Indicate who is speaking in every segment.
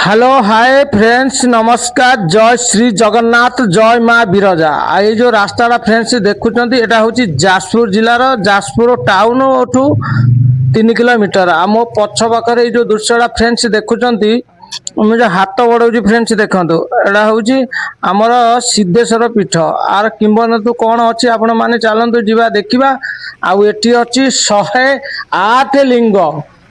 Speaker 1: Hello hi friends नमस्कार जय श्री जगन्नाथ जय माँ विरजा ये जो रास्ता फ्रेंड्स देखुं यहाँ हूँ जाजपुर जिलार जाजपुर टाउन ठू 3 किलोमीटर आ मो पछ पाखे जो दृश्यटा फ्रेंड्स देखुं मुझे हाथ बढ़ाऊँ फ्रेंड्स देखो यहाँ हूँ आमर सिद्धेश्वर पीठ आर किंबदंती कौन अच्छी आपण मैंने चलतु जा देखा आठी अच्छी 108 लिंग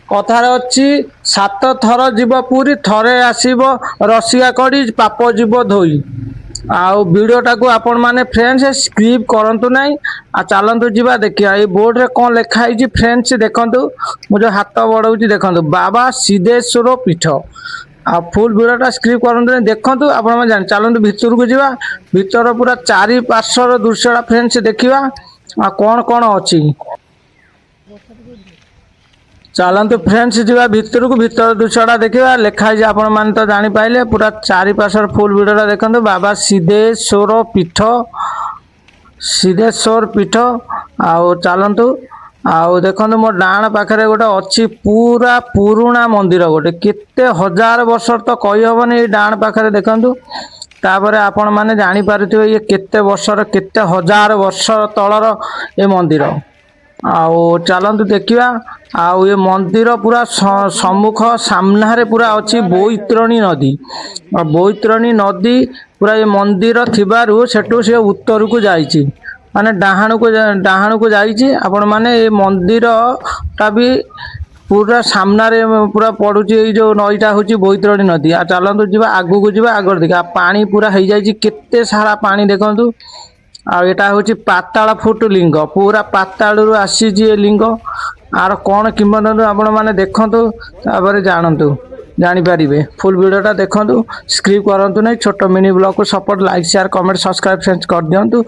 Speaker 1: कथार अच्छी 7 थर जीव पुरी थरे आसब रसिया कड़ी पाप जीव धोई आउ वीडियोटा को आपण मैंने फ्रेंड्स स्क्रिप करंतु नहीं आ चलतु जा देखिए ये बोर्ड रे कौन लिखाई फ्रेंड्स देखु मुझे हाथ बढ़ाऊँ देखो बाबा सिद्धेश्वर पीठ आ फुल वीडियोटा स्क्रिप करंतु देखु आपण जान चलतु भितर को जा भीतर पूरा चारि पार्श्वर दृश्यटा फ्रेंड्स देखा आ कौन कौन अच्छी चलतु फ्रेंड्स जा भीतर को भीतर दृश्यटा देखा लिखाई आपण मैंने तो जापारे पूरा चारि पार्श्वर फुल वीडियोटा देखते बाबा सिद्धेश्वर पीठ आउ चलतु आउ देखो मो डाण पाखे गोटे अच्छी पूरा पुराणा मंदिर गोटे केते हजार वर्ष तो कही हेनी ये डाण पाखे देखु तापर आपण मैंने जापारे ये केते वर्षर केते हजार वर्ष तलर ये मंदिर आउ चलतु देखा आउ ये मंदिर पूरा सम्मुख सामने पूरा अच्छी बैतरणी नदी और बैतरणी नदी पूरा ये मंदिर थिबारु सेठू से उत्तर को जाइए माने डाहाण को जाइए आपण माने ये मंदिर टा भी पूरा सामने पूरा पड़ुची ये जो नईटा हूँ बैतरणी नदी आ चलतु जा आगू को जा आगर देखा पानी पूरा हो जाए केते सारा पानी देखु आटा हूँ पाताल फुट लिंग पूरा पातालू आसी लिंग आर कौन किंबदंती आपण मैंने देखु जानतु जानीपारे फुल वीडियोटा देखु स्क्रिप करंतु नहीं छोट मिनी ब्लॉग को support like share comment subscribe friends कर दिंतु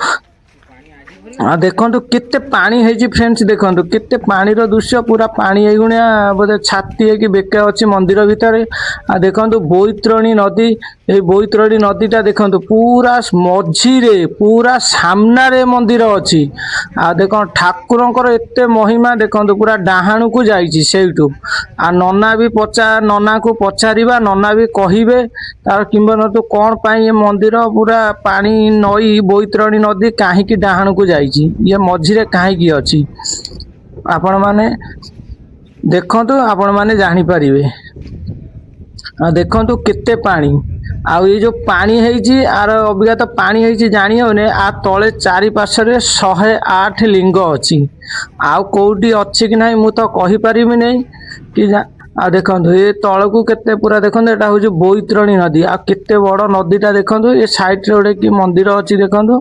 Speaker 1: देखो केते पानी है फ्रेंड्स देखो केते पानी रो दृश्य पूरा पानी गुणिया बोधे छाती है कि बेके अच्छी मंदिर भितर आ देखो बैतरणी नदी ये बैतरणी नदीटा देखो पूरा मझीरे पूरा सामने मंदिर अच्छी आ देखो ठाकुरंकर एते महिमा देखो पूरा डाहाणु को जाइए सेठू आ नना भी नना को पचारिबा नना भी कहिबे तार किंबदंती कौन पाई ये मंदिर पूरा पानी नई बैतरणी नदी कहीं डाहाणु को जाइए ये मझीरे कहीं अच्छी आपण माने देखंतु आपण माने जानी परिबे देखंतु केते पानी आउ ये जो पानी है आर अबिका तो पानी है जानी होने आ तले चारि पार्श्व 108 लिंग अच्छी आउ कोठी अच्छी कि नहीं मु तो कहि परिबि नहीं कि आ देखो ये तल को केते पूरा देखो एटा हूँ बैतरणी नदी आ केते बड़ नदीटा देखो ये साइड रे गोटे कि मंदिर अच्छी देखो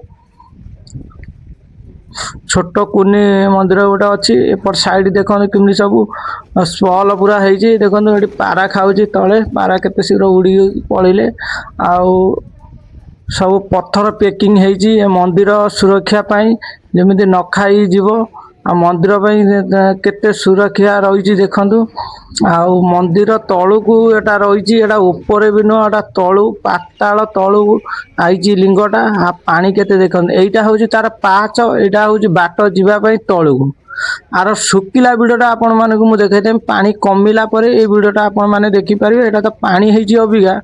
Speaker 1: छोट कुनी मंदिर गोटे अच्छी एपट साइड देखो कमी सब स्पॉल पूरा है देखो ये पारा खाऊँ तले पारा केते शीघ्र उड़ी पड़े आउ सब पत्थर पैकिंग है मंदिर सुरक्षा जमी न खाई जीव आ मंदिर केते सुरक्षा रही देखु आउ मंदिर तलू को एटा रही एटा ऊपर भी नुह एटा तलू पाताल तलू आई लिंगटा आ पानी केते देखो एटा हूँ तार पाच एटा हूँ बाट जावाई तलू आर सुखिला वीडियोटा आपण माने को मु देखाइदेम पानी कमिला परे ए वीडियोटा आपण माने देखि पारिबे एटा तो पानी है अबिका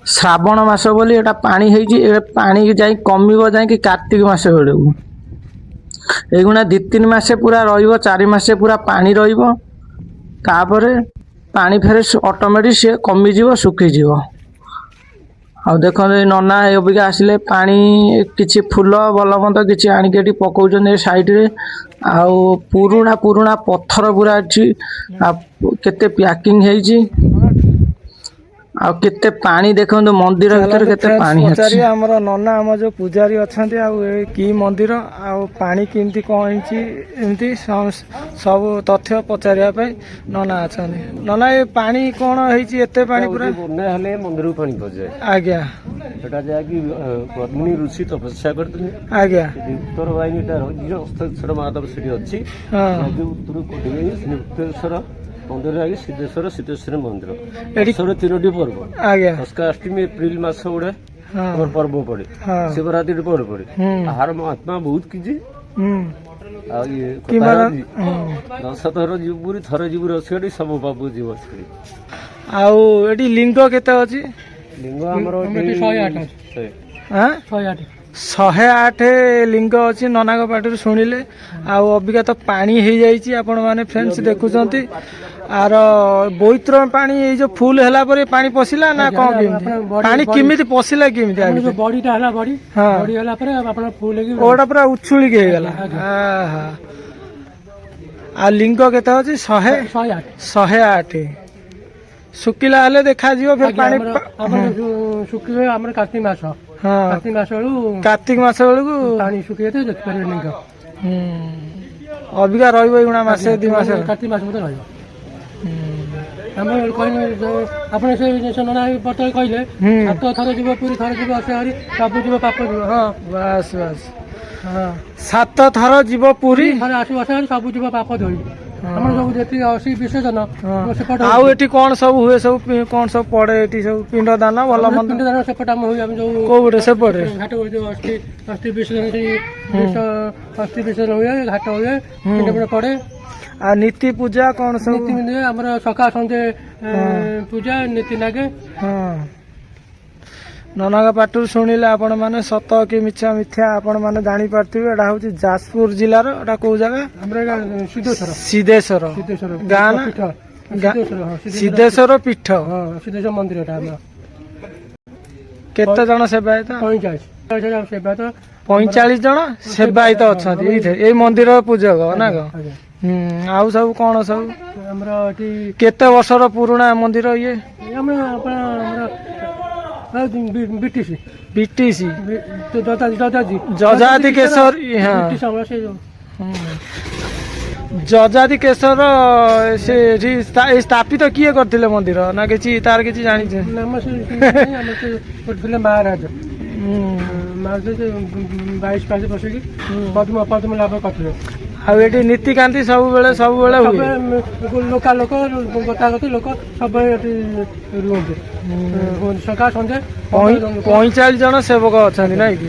Speaker 1: श्रावण मास बोली एटा पानी है पानी जाई कमिबो जाई कि कार्तिक मास बेलू एगुणा 2-3 मासे पूरा रहिबो 4 मासे पूरा पानी रहिबो तापरे पानी फेरे ऑटोमेटिक से कमी जीवो सुखी जीवो आ देखो नना अबिका आसिले पानी किछि फूल भल मंद किछि आनिके पकाउछन साइड रे आउ पुराणा पत्थर पूरा अछि केते पैकिंग हेछि आ केते पानी देखो मंदिर भीतर केते पानी अछि हमर नना हम जो पुजारी अछंती आ की मंदिर आ पानी केमती कोन हिची एमती सब तथ्य पचारिया पे नना अछंती नना ये पानी कोन हिची एते पानी पूरा बन्या हले मंदिर पानी पजे आज्ञा एटा जा कि पद्मिनी ऋषि तपस्या करथि आज्ञा उत्तर वाहिनीटा रहियो अस्थल माधव सिटी अछि हां उत्तर कोटी उत्तरेश्वर मंदिर आगे सिद्धेश्वर मंदिर एसर 3टी पर्व आज्ञा अस्काष्टमी एप्रिल मास गुड़े पर्व पड़े शिवरात्रि पर्व पड़े आहार महात्मा बहुत किछि आ ये 10 थर जीवपुरी थर जीव रसी सब बाबू जीव ଆଉ ଏଠି ଲିଙ୍ଗ କେତେ ଅଛି?
Speaker 2: ଲିଙ୍ଗ ଆମର 108 ଅଛି।
Speaker 1: ଆଁ
Speaker 2: 108
Speaker 1: 108 ଲିଙ୍ଗ ଅଛି ନନାଙ୍କ ପାଟିରୁ ଶୁଣିଲେ। ଆଉ ଅବିକା ତ ପାଣି ହେଇଯାଇଛି ଆପଣ ମାନେ ଫ୍ରେଣ୍ଡସ୍ ଦେଖୁଛନ୍ତି। ଆର ବୋଇତ୍ର ପାଣି ଏଇ ଯୋଉ ଫୁଲ ହେଲା ପରେ ପାଣି ପଶିଲା ନା କଣ କେମିତି? ପାଣି କେମିତି ପଶିଲା କେମିତି?
Speaker 2: ବଡିଟା ହେଲା ବଡି ହେଲା ପରେ ଆପଣ ଫୁଲ ହେଇକି
Speaker 1: ଓଟା ପୁରା ଉଛୁଳିକି ହେଇଗଲା। ଆହା। ଆଉ ଲିଙ୍ଗ କେତେ ଅଛି? 108। ଶୁଖିଲା ହେଲେ ଦେଖାଯିବ ଫେର ପାଣି
Speaker 2: ଶୁଖିବେ ଆମର କାର୍ତ୍ତିକ ମାସ।
Speaker 1: ହଁ କାର୍ତ୍ତିକ ମାସ ବେଳକୁ
Speaker 2: ପାଣି ଶୁଖିଲେ ଦେଖିପାରିବେ ଲିଙ୍ଗ।
Speaker 1: ଅବିକା ରହିବ ଏଗୁଣା ମାସେ 2 ମାସ।
Speaker 2: କାର୍ତ୍ତିକ ମାସ ମଧ୍ୟ ରହିବ। ଆମର କହିଲେ ଆପଣ ସେ ନନା ପତ୍ର କହିଲେ 7 ଥର ଯିବ ପୁରୀ, ଥରେ ଯିବ ଅସହାରି, ସବୁ ଯିବ ପାପ ଯିବ। ହଁ
Speaker 1: ବାସ୍ ବାସ୍। 7 ଥର ଯିବ ପୁରୀ,
Speaker 2: ଥରେ ଆସିବ ଅସହାରି, ସବୁ ଯିବ ପାପ ଧୋଇ। ଆମର ସବୁ ଯେତିକି ଅଶୀ ବିସର୍ଜନ ସେପଟ।
Speaker 1: ଆଉ ଏଠି କଣ ସବୁ ହୁଏ? ସବୁ କଣ ସବୁ ପଡେ ଏଠି? ସବୁ ପିଣ୍ଡ ଦାନ ଭଲ ମନ୍ଦ
Speaker 2: ପିଣ୍ଡ ଦାନ ସେପଟେ ଆମ ହୁଏ। ଆମେ ଯୋଉ
Speaker 1: କୋଉଟେ ସେପଟେ
Speaker 2: ଘାଟ ଯୋଉ ଅସ୍ଥି ବିସର୍ଜନ, ସେଇ ଅସ୍ଥି ବିସର୍ଜନ ହୁଏ, ଘାଟ ହୁଏ, ପିଣ୍ଡ ପଡେ।
Speaker 1: ଆଉ ନୀତି ପୂଜା କଣ ସବୁ?
Speaker 2: ନୀତି ଆମର ସକାଳ ସନ୍ଧ୍ୟା ପୂଜା ନୀତି ଲାଗେ।
Speaker 1: ନନାଙ୍କ ପାଟିରୁ ଶୁଣିଲେ ଆପଣ ମାନେ ସତ କି ମିଛ ମିଥ୍ୟା ଆପଣ ମାନେ ଜାଣିପାରୁଥିବେ। ଏଟା ହଉଛି ଯାଜପୁର ଜିଲ୍ଲାର, ଏଟା କୋଉ ଜାଗା?
Speaker 2: ଆମର
Speaker 1: ସିଦ୍ଧେଶ୍ୱର ଗାଁ ନା? ସିଦ୍ଧେଶ୍ୱର ପୀଠ,
Speaker 2: ସିଦ୍ଧେଶ୍ୱର ମନ୍ଦିର। ଏଟା ଆମର
Speaker 1: କେତେ ଜଣ ସେବାୟତ?
Speaker 2: 45 ସେବାୟତ।
Speaker 1: 45 ଜଣ ସେବାୟତ ଅଛନ୍ତି ଏଇ ମନ୍ଦିର ପୂଜକ ନା କଣ? ଆଉ ସବୁ କଣ ସବୁ
Speaker 2: ଆମର ଏଠି
Speaker 1: କେତେ ବର୍ଷର ପୁରୁଣା ମନ୍ଦିର ଇଏ? ବିଟିସି ଯଜାତି କେଶର। ଯଜାତି କେଶର ସେ ସ୍ଥାପିତ କିଏ କରିଥିଲେ ମନ୍ଦିର ନା କିଛି ତାର କିଛି ଜାଣିଛେ?
Speaker 2: ମହାରାଜ 22 ବସିକି ପଦ୍ମ ଲାଭ କରିଥିଲେ।
Speaker 1: ଆଉ ଏଠି ନୀତିକାନ୍ତି ସବୁବେଳେ ହୁଏ।
Speaker 2: ଲୋକ ଗତାଗତି ଲୋକ ସବୁବେଳେ ଏଠି ରୁହନ୍ତି। ସକାଳ ସନ୍ଧ୍ୟା
Speaker 1: 45 ଜଣ ସେବକ ଅଛନ୍ତି ନାଇଁ କି?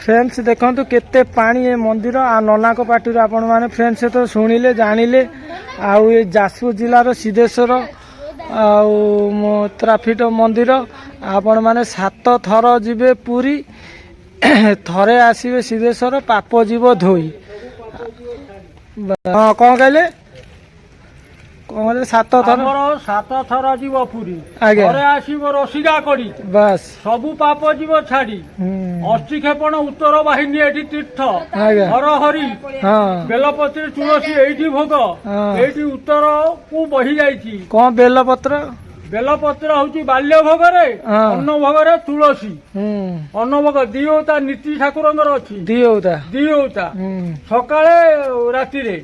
Speaker 1: ଫ୍ରେଣ୍ଡସ୍ ଦେଖନ୍ତୁ କେତେ ପାଣି ଏ ମନ୍ଦିର। ଆଉ ନନାଙ୍କ ପାଟିରୁ ଆପଣ ମାନେ ଫ୍ରେଣ୍ଡସ୍ ତ ଶୁଣିଲେ ଜାଣିଲେ। ଆଉ ଏ ଯାଜପୁର ଜିଲ୍ଲାର ସିଦ୍ଧେଶ୍ୱର ଆଉ ତ୍ରାପିଠ ମନ୍ଦିର। ଆପଣ ମାନେ 7 ଥର ଯିବେ ପୁରୀ, ଥରେ ଆସିବେ ସିଦ୍ଧେଶ୍ୱର, ପାପ ଯିବ ଧୋଇ। ହଁ କଣ କହିଲେ? 7
Speaker 2: ଥର ଯିବ ପୁରୀ,
Speaker 1: ଆଜ୍ଞା,
Speaker 2: ଥରେ ଆସିବ ରସିକା କରି,
Speaker 1: ବାସ୍
Speaker 2: ସବୁ ପାପ ଯିବ ଛାଡି। ଅସ୍ଥିକ୍ଷେପଣ ଉତ୍ତର ବାହିନୀ ଏଠି ତୀର୍ଥ, ହର ହରି ବେଲପତ୍ର ତୁଳସୀ ଏଇଠି ଭୋଗ। ଏଇଠି ଉତ୍ତର କୁ ବହି ଯାଇଛି।
Speaker 1: କଣ ବେଲପତ୍ର?
Speaker 2: ବେଲପତ୍ର ହଉଛି ବାଲ୍ୟ ଭୋଗରେ, ଅନ୍ନ ଭୋଗରେ ତୁଳସୀ। ଅନ୍ନ ଭୋଗ ଦିଓତା ନୀତି ଠାକୁରଙ୍କର ଅଛି। ଦିଓତା ସକାଳେ ରାତିରେ,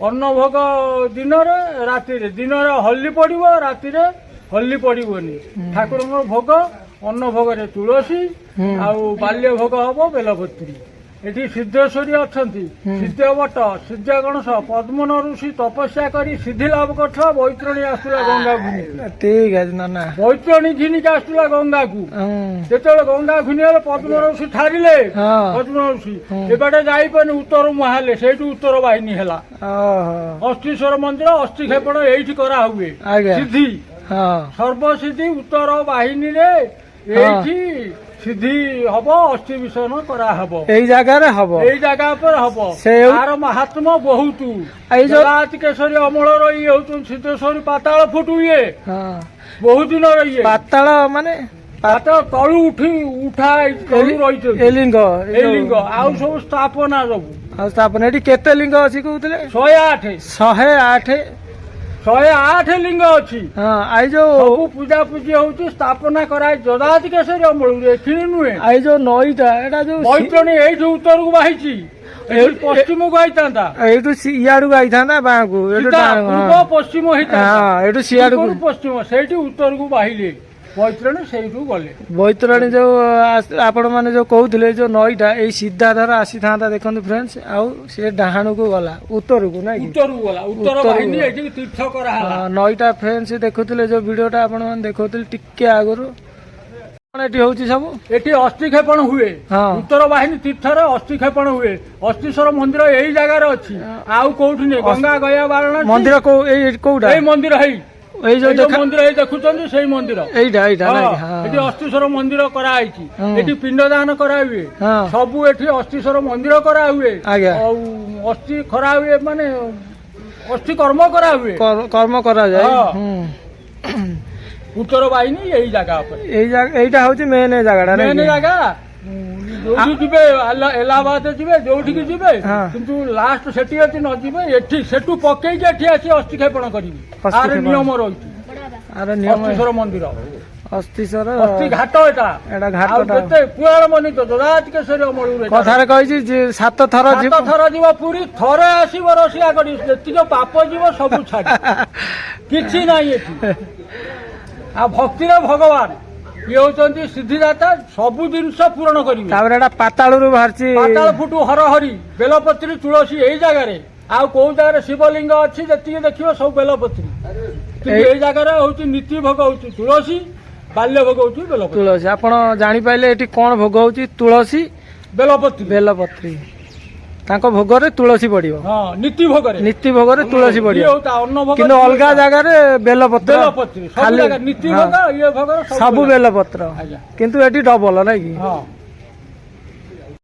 Speaker 2: ଅନ୍ନ ଭୋଗ ଦିନରେ, ରାତିରେ। ଦିନରେ ହଳଦୀ ପଡିବ, ରାତିରେ ହଳଦୀ ପଡିବନି। ଠାକୁରଙ୍କର ଭୋଗ ଅନ୍ନ ଭୋଗରେ ତୁଳସୀ, ଆଉ ବାଲ୍ୟ ଭୋଗ ହବ ବେଲପତ୍ରୀ। ଏଠି ସିଦ୍ଧେଶ୍ୱରୀ ଅଛନ୍ତି, ସିଦ୍ଧବଟ, ସିଦ୍ଧ ଗଣେଶ, ପଦ୍ମନ ଋଷି ତପସ୍ୟା କରି ସିଦ୍ଧି ଲାଭ କରିଥିଲା। ବୈତରଣୀ ଆସୁଥିଲା ଗଙ୍ଗା ଘୁନି।
Speaker 1: ଠିକ ଅଛି ନା
Speaker 2: ବୈତରଣୀ ଘିନିକି ଆସୁଥିଲା ଗଙ୍ଗାକୁ। ଯେତେବେଳେ ଗଙ୍ଗା ଘୁନି ହେଲେ ପଦ୍ମ ଋଷି ଠାରିଲେ। ପଦ୍ମ ଋଷି ଏବାଟେ ଯାଇପାରୁନି, ଉତ୍ତର ମୁହାଁଲେ, ସେଇଠୁ ଉତ୍ତର ବାହିନୀ ହେଲା। ଅସ୍ଥିଶ୍ୱର ମନ୍ଦିର ଅସ୍ଥିକ୍ଷେପଣ ଏଇଠି କରାହୁଏ। ସିଦ୍ଧି ସର୍ବସିଦ୍ଧି ଉତ୍ତର ବାହିନୀରେ ଏଇଠି ସିଦ୍ଧି ହବ, ଅସ୍ଥି ବିସର୍ଜନ କରାହବ। ଏଇ ଜାଗାରେ ହବ, ଏଇ ଜାଗା ଉପରେ ହବ। ତାର ମାହାତ୍ମ୍ୟ ବହୁତ। ଯଜାତି କେଶରୀ ଅମଳର ଇଏ ହଉଛନ୍ତି ସିଦ୍ଧେଶ୍ୱରୀ ପାତାଳ ଫୁଟୁ। ଇଏ ବହୁତ ଦିନର ଇଏ ପାତାଳ ମାନେ ପାତାଳ ତଳୁ ଉଠା ରହିଛନ୍ତି ଏ ଲିଙ୍ଗ। ଆଉ ସବୁ ସ୍ଥାପନା ସବୁ।
Speaker 1: ଆଉ ସ୍ଥାପନା ଏଠି କେତେ ଲିଙ୍ଗ ଅଛି କହୁଥିଲେ?
Speaker 2: 108 ଲିଙ୍ଗ ଅଛି।
Speaker 1: ଆଇ ଯୋଉ
Speaker 2: ସବୁ ପୂଜା ପୂଜି ହଉଛି, ସ୍ଥାପନା କରାଏ ଯଜାତି କେଶରୀ ଅମଳରୁ। ଏଥିରେ ନୁହେଁ,
Speaker 1: ଆଇ ଯୋଉ ନଈଟା ଏଟା ଯୋଉ
Speaker 2: ବୈତରଣୀ ଏଇଠି ଉତ୍ତରକୁ ବାହିଛି, ଏଇଠି ପଶ୍ଚିମକୁ ଆଇଥାନ୍ତା,
Speaker 1: ଏଇଠୁ ଇଆଡକୁ ଆଇଥାନ୍ତା ବାଁକୁ,
Speaker 2: ପୂର୍ବ ପଶ୍ଚିମ ହେଇଥାନ୍ତା,
Speaker 1: ଏଇଠୁ ସିଆଡକୁ
Speaker 2: ପଶ୍ଚିମ, ସେଇଠି ଉତ୍ତରକୁ ବାହିଲେ। ବୈତରଣୀ ସେଇଠୁ ଗଲେ।
Speaker 1: ବୈତରଣୀ ଯୋଉ ଆପଣ ମାନେ ଯୋଉ କହୁଥିଲେ ଯୋଉ ନଈଟା ଏଇ ସିଧା ଧର ଆସିଥାନ୍ତା, ଦେଖନ୍ତୁ ଫ୍ରେଣ୍ଡସ୍, ଆଉ ସେ ଡାହାଣକୁ ଗଲା ଉତ୍ତରକୁ, ନାଇଁ
Speaker 2: ଉତ୍ତରକୁ ଗଲା, ଉତ୍ତର ବାହିନୀ ଏଠି ତୀର୍ଥ କରାହେଲା।
Speaker 1: ନଈଟା ଫ୍ରେଣ୍ଡସ୍ ଦେଖୁଥିଲେ ଯୋଉ ଭିଡିଓଟା ଆପଣ ମାନେ ଦେଖଉଥିଲେ ଟିକେ ଆଗରୁ। କଣ ଏଠି ହଉଛି ସବୁ?
Speaker 2: ଏଠି ଅସ୍ଥି କ୍ଷେପଣ ହୁଏ।
Speaker 1: ହଁ।
Speaker 2: ଉତ୍ତର ବାହିନୀ ତୀର୍ଥରେ ଅସ୍ଥି କ୍ଷେପଣ ହୁଏ। ଅସ୍ଥିଶ୍ୱର ମନ୍ଦିର ଏଇ ଜାଗାରେ ଅଛି, ଆଉ କୋଉଠି ନେଇ। ଗଙ୍ଗା ଗୟା ବାରଣାସୀ
Speaker 1: ମନ୍ଦିର ଏଇ କୋଉଟା?
Speaker 2: ଏଇ ମନ୍ଦିର ହେଇ
Speaker 1: ଏଇ ଯୋଉ
Speaker 2: ମନ୍ଦିର ଏଇ ଦେଖୁଛନ୍ତି ସେଇ ମନ୍ଦିର
Speaker 1: ଏଇଟା ନାଇଁ?
Speaker 2: ଏଠି ଅସ୍ଥିଶ୍ୱର ମନ୍ଦିର କରାହେଇଛି। ଏଠି ପିଣ୍ଡଦାନ କରାହୁଏ। ସବୁ ଏଠି ଅସ୍ଥିଶ୍ୱର ମନ୍ଦିର କରାହୁଏ। ଆଉ ଅସ୍ଥି ଖରା ହୁଏ, ମାନେ ଅସ୍ଥି କର୍ମ କରାହୁଏ।
Speaker 1: କର୍ମ କରାଯାଏ।
Speaker 2: ଉତ୍ତର ବାହିନୀ ଏଇ ଜାଗା ଉପରେ।
Speaker 1: ଏଇଟା ହଉଛି ମେନ୍ ଜାଗାଟା।
Speaker 2: ମେନ୍ ଜାଗା ଯୋଉଠି ଯିବେ ଏଲାହାବାଦ ଯିବେ, ଯୋଉଠିକି ଯିବେ, କିନ୍ତୁ ଲାଷ୍ଟ ସେଠି ଯଦି ନ ଯିବେ ଏଠି ସେଠୁ ପକେଇକି ଏଠି ଆସି ଅସ୍ଥି କ୍ଷେପଣ କରିବେ। ଆର ନିୟମ ରହିଛି। ଅସ୍ଥିଶ୍ୱର ମନ୍ଦିର,
Speaker 1: ଅସ୍ଥିଶ୍ୱର
Speaker 2: ଅସ୍ଥି ଘାଟ ଏଟା
Speaker 1: ଘାଟ।
Speaker 2: କେତେ ପୁରାଣ ମନିତ ଦଦାତି କେଶରୀ ଅମଳୁରେ
Speaker 1: କଥାରେ କହିଛି 7 ଥର
Speaker 2: ଯିବ ପୁରୀ, ଥରେ ଆସିବ ରସିଆ କରି, ଯେତିକି ପାପ ଯିବ ସବୁ ଛାଡି। କିଛି ନାହିଁ ଏଠି। ଆଉ ଭକ୍ତିରେ ଭଗବାନ ଇଏ ହଉଛନ୍ତି ସିଦ୍ଧିଦାତା, ସବୁ ଜିନିଷ ପୂରଣ କରିବେ।
Speaker 1: ତାପରେ ଏଟା ପାତାଳରୁ ବାହାରିଛି।
Speaker 2: ପାତାଳ ଫୁଟୁ ହରହରି, ବେଲପତ୍ରୀ, ତୁଳସୀ ଏଇ ଜାଗାରେ। ଆଉ କୋଉ ଜାଗାରେ ଶିବଲିଙ୍ଗ ଅଛି ଯେତିକି ଦେଖିବ ସବୁ ବେଲପତ୍ରୀ, କିନ୍ତୁ ଏଇ ଜାଗାରେ ହଉଛି ନୀତି ଭୋଗ ହଉଛି ତୁଳସୀ, ବାଲ୍ୟ ଭୋଗ ହଉଛି ବେଲପତ୍ରୀ।
Speaker 1: ତୁଳସୀ ଆପଣ ଜାଣିପାରିଲେ ଏଠି କଣ ଭୋଗ ହଉଛି? ତୁଳସୀ, ବେଲପତ୍ରୀ। ତାଙ୍କ ଭୋଗରେ ତୁଳସୀ ପଡିବ।
Speaker 2: ନୀତି ଭୋଗରେ
Speaker 1: ତୁଳସୀ ପଡିବ। କିନ୍ତୁ ଅଲଗା ଜାଗାରେ ବେଲପତ୍ର,
Speaker 2: ଖାଲି ନୀତି ଭୋଗ ଇଏ ଭୋଗ
Speaker 1: ସବୁ ବେଲପତ୍ର। କିନ୍ତୁ ଏଠି ଡବଲ ନାଇଁ କି?